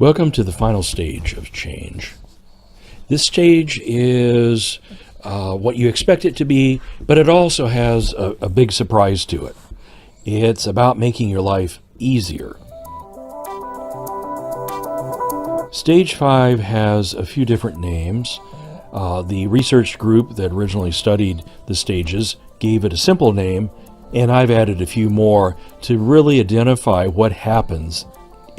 Welcome to the final stage of change. This stage is what you expect it to be, but it also has a big surprise to it. It's about making your life easier. Stage 5 has a few different names. The research group that originally studied the stages gave it a simple name, and I've added a few more to really identify what happens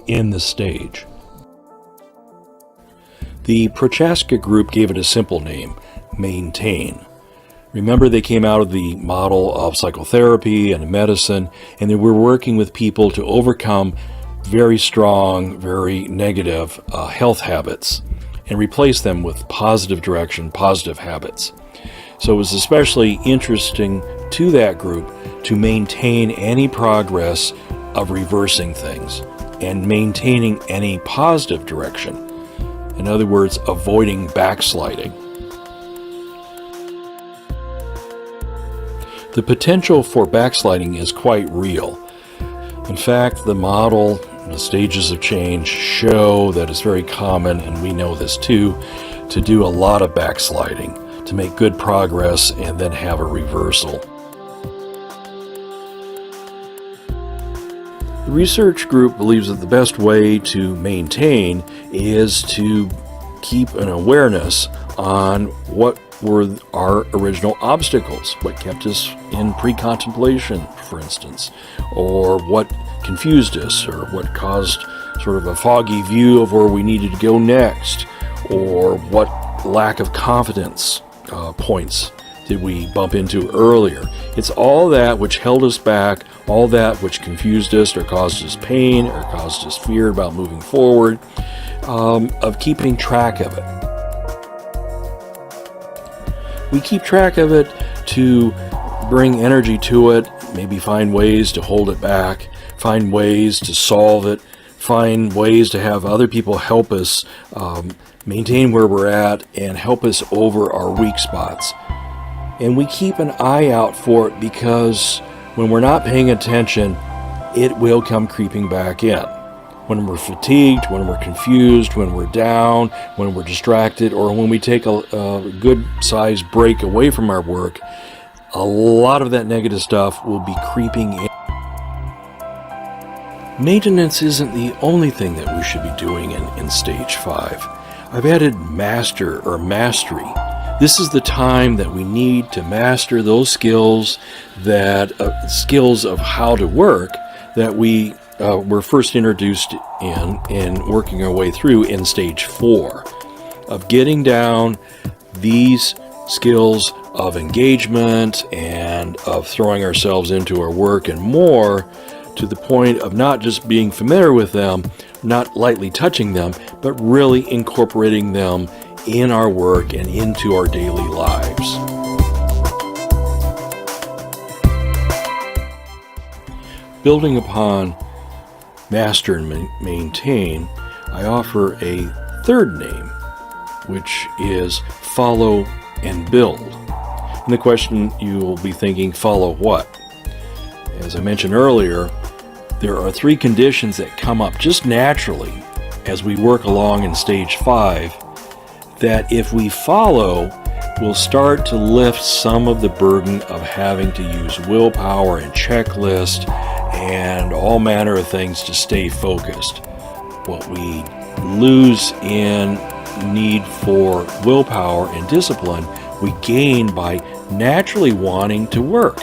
in the stage. The Prochaska group gave it a simple name, Maintain. Remember, they came out of the model of psychotherapy and medicine, and they were working with people to overcome very strong, very negative health habits and replace them with positive direction, positive habits. So it was especially interesting to that group to maintain any progress of reversing things and maintaining any positive direction. In other words, avoiding backsliding. The potential for backsliding is quite real. In fact, the model, the stages of change, show that it's very common, and we know this too, to do a lot of backsliding, to make good progress and then have a reversal. The research group believes that the best way to maintain is to keep an awareness on what were our original obstacles, what kept us in pre-contemplation, for instance, or what confused us, or what caused sort of a foggy view of where we needed to go next, or what lack of confidence points did we bump into earlier. It's all that which held us back, all that which confused us or caused us pain or caused us fear about moving forward, of keeping track of it. We keep track of it to bring energy to it, maybe find ways to hold it back, find ways to solve it, find ways to have other people help us maintain where we're at and help us over our weak spots. And we keep an eye out for it because when we're not paying attention, it will come creeping back in. When we're fatigued, when we're confused, when we're down, when we're distracted, or when we take a good-sized break away from our work, a lot of that negative stuff will be creeping in. Maintenance isn't the only thing that we should be doing in Stage 5. I've added Master or Mastery. This is the time that we need to master those skills skills of how to work that we were first introduced in working our way through in Stage 4, of getting down these skills of engagement and of throwing ourselves into our work and more, to the point of not just being familiar with them, not lightly touching them, but really incorporating them in our work and into our daily lives. Building upon Master and Maintain, I offer a third name, which is Follow and Build. And the question you will be thinking, follow what? As I mentioned earlier, there are 3 conditions that come up just naturally as we work along in Stage 5 that if we follow, we'll start to lift some of the burden of having to use willpower and checklist and all manner of things to stay focused. What we lose in need for willpower and discipline, we gain by naturally wanting to work,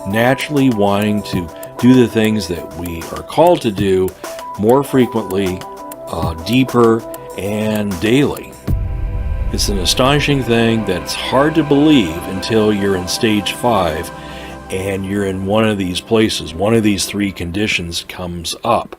naturally wanting to do the things that we are called to do more frequently, deeper, and daily. It's an astonishing thing that's hard to believe until you're in Stage 5 and you're in one of these places. One of these 3 conditions comes up.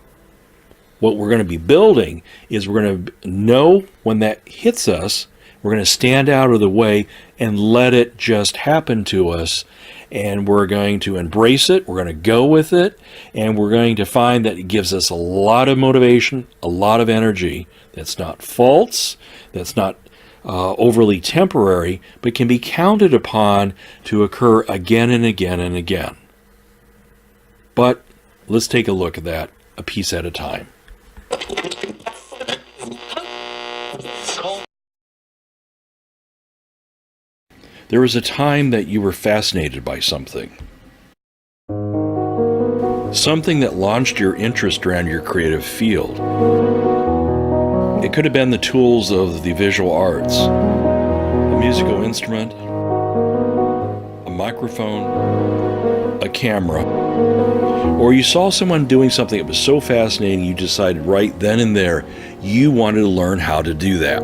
What we're going to be building is we're going to know when that hits us, we're going to stand out of the way and let it just happen to us, and we're going to embrace it, we're going to go with it, and we're going to find that it gives us a lot of motivation, a lot of energy that's not false, that's not overly temporary, but can be counted upon to occur again and again and again. But let's take a look at that a piece at a time. There was a time that you were fascinated by something. Something that launched your interest around your creative field. It could have been the tools of the visual arts, a musical instrument, a microphone, a camera, or you saw someone doing something that was so fascinating you decided right then and there you wanted to learn how to do that.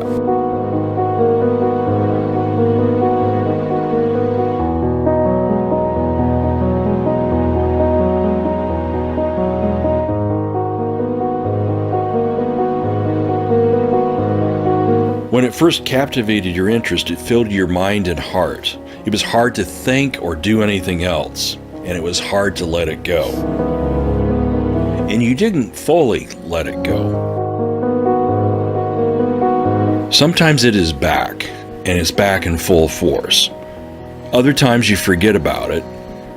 When it first captivated your interest, it filled your mind and heart. It was hard to think or do anything else, and it was hard to let it go. And you didn't fully let it go. Sometimes it is back, and it's back in full force. Other times you forget about it,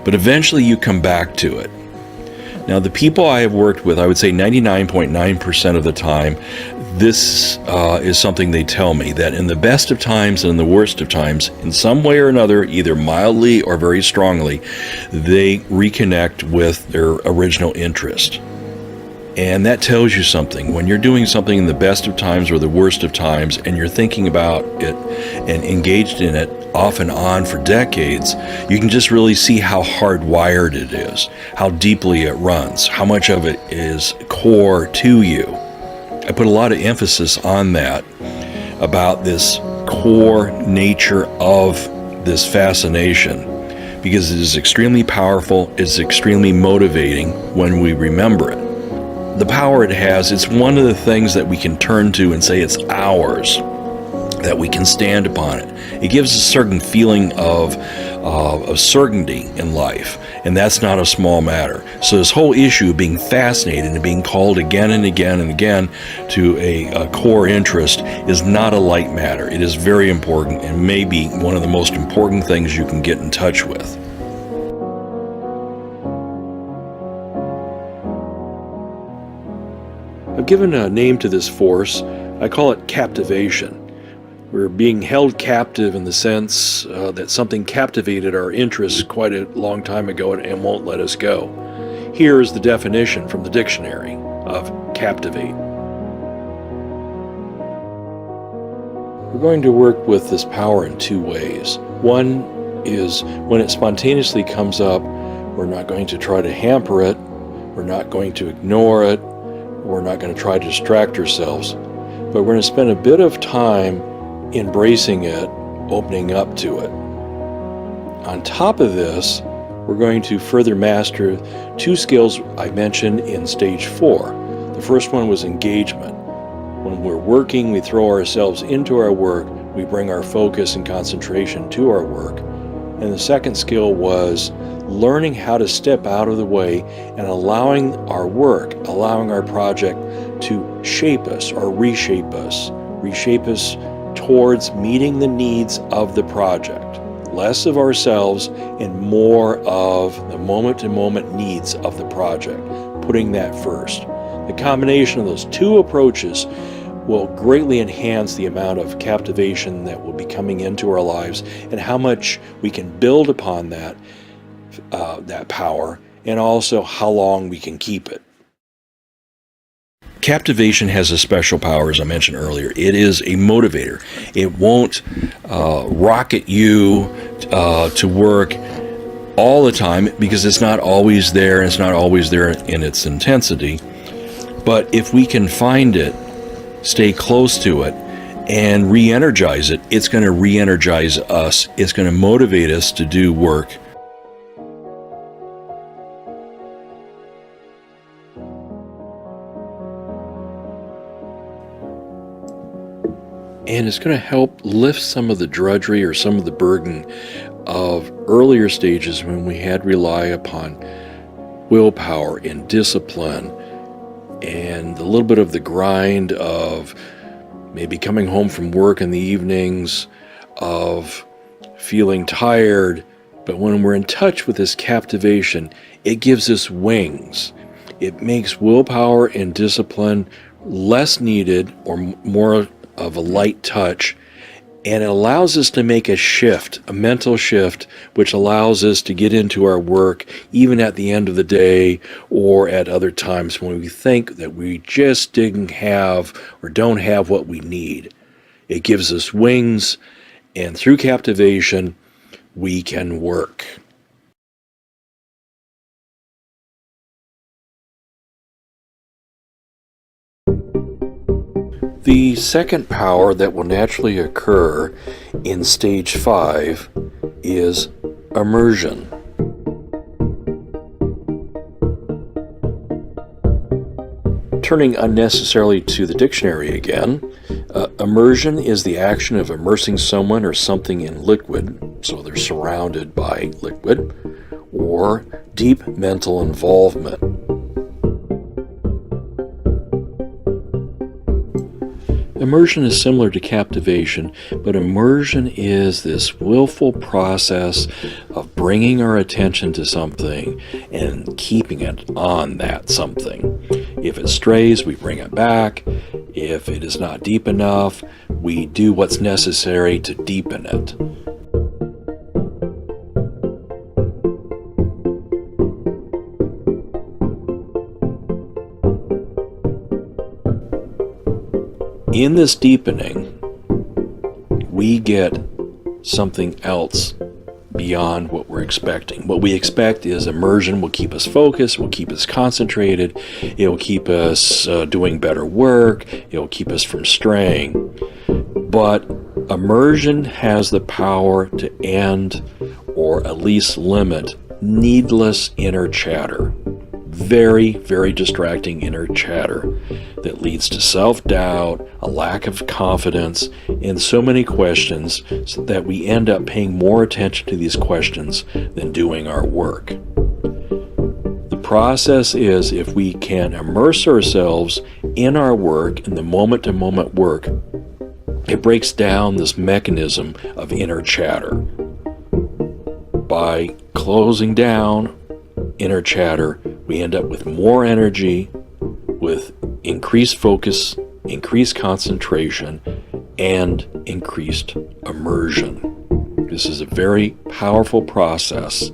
but eventually you come back to it. Now, the people I have worked with, I would say 99.9% of the time, this is something they tell me, that in the best of times and in the worst of times, in some way or another, either mildly or very strongly, they reconnect with their original interest. And that tells you something. When you're doing something in the best of times or the worst of times, and you're thinking about it and engaged in it off and on for decades, you can just really see how hardwired it is, how deeply it runs, how much of it is core to you. I put a lot of emphasis on that, about this core nature of this fascination, because it is extremely powerful, it's extremely motivating when we remember it. The power it has, it's one of the things that we can turn to and say it's ours, that we can stand upon it. It gives a certain feeling of certainty in life, and that's not a small matter. So this whole issue of being fascinated and being called again and again and again to a core interest is not a light matter. It is very important and maybe one of the most important things you can get in touch with. I've given a name to this force. I call it captivation. We're being held captive in the sense that something captivated our interests quite a long time ago and won't let us go. Here is the definition from the dictionary of captivate. We're going to work with this power in two ways. One is when it spontaneously comes up, we're not going to try to hamper it, we're not going to ignore it, we're not going to try to distract ourselves, but we're going to spend a bit of time embracing it, opening up to it. On top of this, we're going to further master two skills I mentioned in stage 4. The first one was engagement. When we're working, we throw ourselves into our work, we bring our focus and concentration to our work. And the second skill was learning how to step out of the way and allowing our work, allowing our project to shape us or reshape us towards meeting the needs of the project. Less of ourselves and more of the moment-to-moment needs of the project, putting that first. The combination of those two approaches will greatly enhance the amount of captivation that will be coming into our lives and how much we can build upon that power, and also how long we can keep it. Captivation has a special power, as I mentioned earlier. It is a motivator. It won't rocket you to work all the time because it's not always there, and it's not always there in its intensity. But if we can find it, stay close to it, and re-energize it, it's going to re-energize us. It's going to motivate us to do work. And it's going to help lift some of the drudgery or some of the burden of earlier stages when we had to rely upon willpower and discipline and a little bit of the grind of maybe coming home from work in the evenings, of feeling tired. But when we're in touch with this captivation, it gives us wings. It makes willpower and discipline less needed or more of a light touch, And it allows us to make a shift, a mental shift, which allows us to get into our work even at the end of the day or at other times when we think that we just didn't have or don't have what we need. It gives us wings, and through captivation, we can work. The second power that will naturally occur in stage 5 is immersion. Turning unnecessarily to the dictionary again, immersion is the action of immersing someone or something in liquid, so they're surrounded by liquid, or deep mental involvement. Immersion is similar to captivation, but immersion is this willful process of bringing our attention to something and keeping it on that something. If it strays, we bring it back. If it is not deep enough, we do what's necessary to deepen it. In this deepening, we get something else beyond what we're expecting. What we expect is immersion will keep us focused, will keep us concentrated, it will keep us doing better work, it will keep us from straying. But immersion has the power to end or at least limit needless inner chatter. Very, very distracting inner chatter that leads to self-doubt, a lack of confidence, and so many questions so that we end up paying more attention to these questions than doing our work. The process is, if we can immerse ourselves in our work, in the moment-to-moment work, it breaks down this mechanism of inner chatter. By closing down inner chatter, we end up with more energy, with increased focus, increased concentration, and increased immersion. This is a very powerful process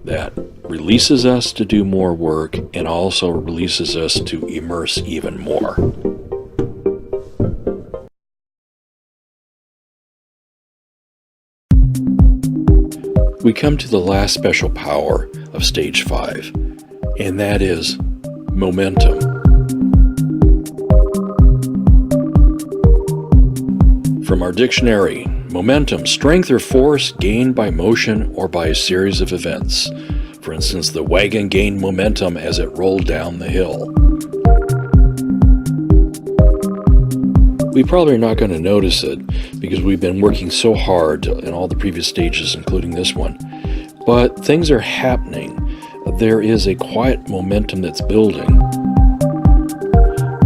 that releases us to do more work and also releases us to immerse even more. We come to the last special power of stage 5, and that is momentum. From our dictionary, momentum, strength or force gained by motion or by a series of events. For instance, the wagon gained momentum as it rolled down the hill. We probably are not going to notice it because we've been working so hard in all the previous stages, including this one. But things are happening. There is a quiet momentum that's building.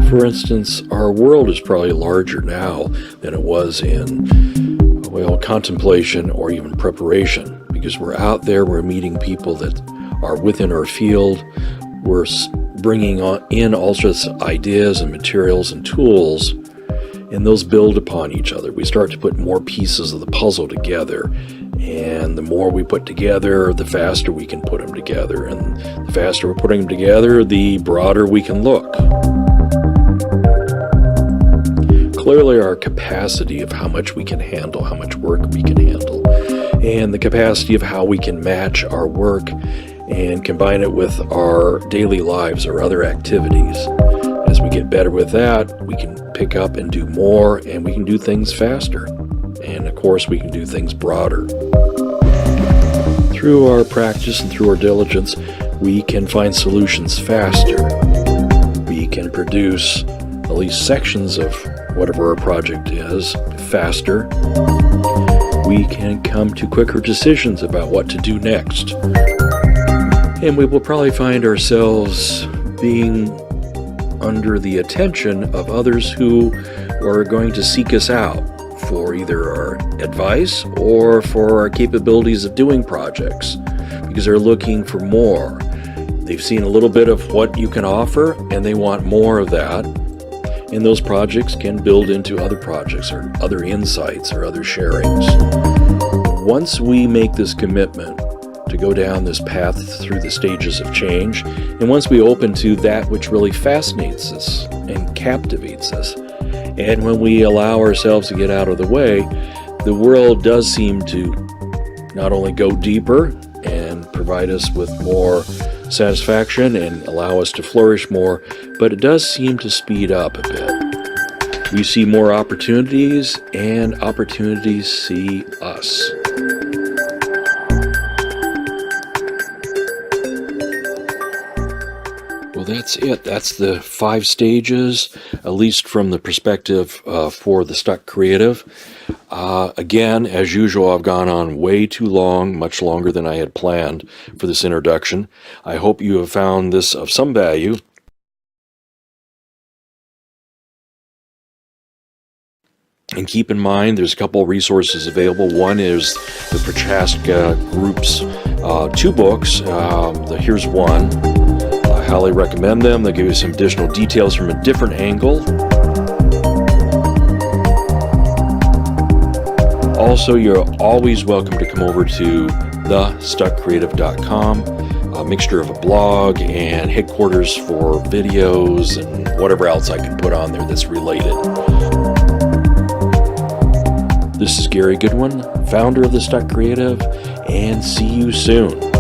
For instance, our world is probably larger now than it was in, contemplation or even preparation, because we're out there, we're meeting people that are within our field, we're bringing in all sorts of ideas and materials and tools, and those build upon each other. We start to put more pieces of the puzzle together, and the more we put together, the faster we can put them together, and the faster we're putting them together, the broader we can look. Clearly, our capacity of how much we can handle, how much work we can handle, and the capacity of how we can match our work and combine it with our daily lives or other activities. As we get better with that, we can pick up and do more, and we can do things faster. And of course, we can do things broader. Through our practice and through our diligence, we can find solutions faster. We can produce at least sections of whatever our project is faster. We can come to quicker decisions about what to do next. And we will probably find ourselves being under the attention of others who are going to seek us out for either our advice or for our capabilities of doing projects, because they're looking for more. They've seen a little bit of what you can offer, and they want more of that. And those projects can build into other projects or other insights or other sharings. Once we make this commitment to go down this path through the stages of change, and once we open to that which really fascinates us and captivates us, and when we allow ourselves to get out of the way, the world does seem to not only go deeper and provide us with more satisfaction and allow us to flourish more, but it does seem to speed up a bit. We see more opportunities, and opportunities see us. Well, that's it. That's the 5 stages, at least from the perspective for the Stuck Creative. Again, as usual, I've gone on way too long, much longer than I had planned for this introduction. I hope you have found this of some value. And keep in mind, there's a couple of resources available. One is the Prochaska Group's 2 books. Here's one. I highly recommend them. They'll give you some additional details from a different angle. Also, you're always welcome to come over to thestuckcreative.com, a mixture of a blog and headquarters for videos and whatever else I can put on there that's related. This is Gary Goodwin, founder of The Stuck Creative, and see you soon.